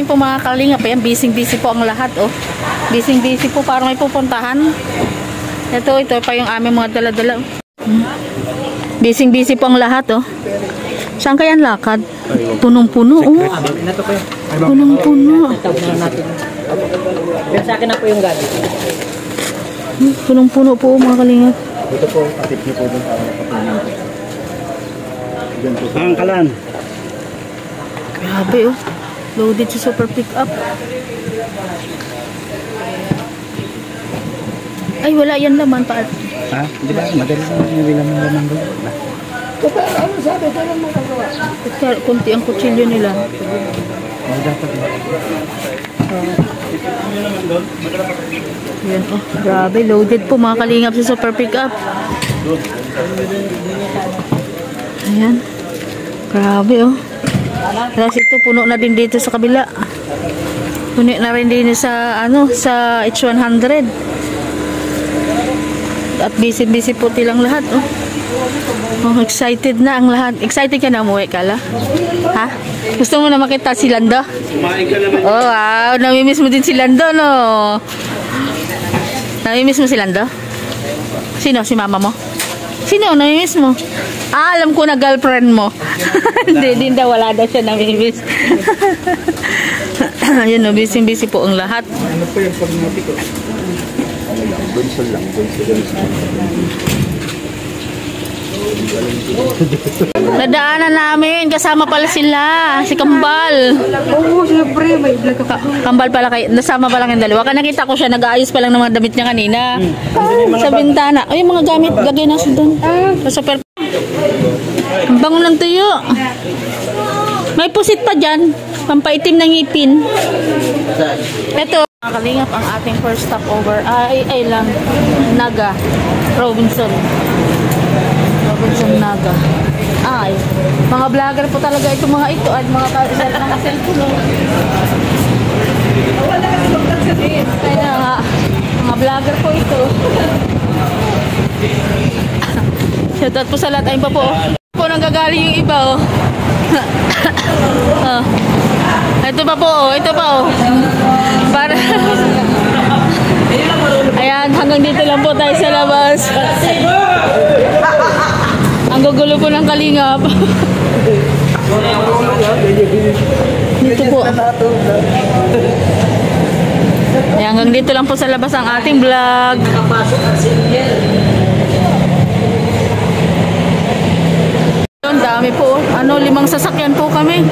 Po mga kalingap, ayan, busy po ang lahat, oh. Busy po, parang may pupuntahan. Ito pa yung aming mga dala-dala. Busy po ang lahat, oh. Saan kaya ang lakad? Punong-puno, oh. Punong-puno. Sa akin na po yung gabi. Punong-puno po mga kalingap. Ito po, atip niyo po doon para makapunin. Ang kalan. Grabe, oh. Loaded sa super pick-up. Ay, wala yan laman pa. Ha? Di ba? Madali lang yung bilang ng laman doon. Ano sabi? Kailan mo kagawa? Kunti ang kutsilyo nila. Dapat Yan, oh. Grabe, loaded po mga kalingap sa super pick-up. Ayan. Grabe, oh. Tapos ito, puno na din dito sa kabila. Puno na rin din sa, sa H100. At busy po tilang lahat, oh. Oh, excited na ang lahat. Excited ka na umuwi, Kala? Ha? Gusto mo na makita si Lando? Oh, wow. Namimiss mo din si Lando, no? Namimiss mo si Lando? Sino? Si mama mo? Sino? Namimiss mo? Ah, alam ko na girlfriend mo. Hindi daw, wala daw siya namimiss. Ayun, no, busy po ang lahat. ano po yung pagmati ko? Bunsol lang. Nadaanan namin, kasama pala sila, si Kambal. Oo, siyempre, may vlog ako. Kambal pala kayo, nasama pa lang yung dalawa. Nakita ko siya, nag-aayos pa lang ng mga damit niya kanina. Sa bintana. Ay, yung mga gamit, lagay na siya doon. Sa super. Ang bango ng tuyo. May pusit pa dyan, pampaitim ng ngipin. Ito. Mga kalingap, ang ating first stopover ay lang, Naga, Robinson Naga. Ay, mga vlogger po talaga ito mga ito at mga cellphone. Kaya nga, mga vlogger po ito. Shoutout po sa lahat. Ayun pa po. Po nanggagaling yung iba, oh. Oh. Ito pa po, oh. Ito pa, oh. Para ayan, hanggang dito lang po tayo sa labas. Ang gugulo po ng kalingap. Dito po. Ayan, hanggang dito lang po sa labas ang ating vlog. Ang dami po. 5 sasakyan po kami.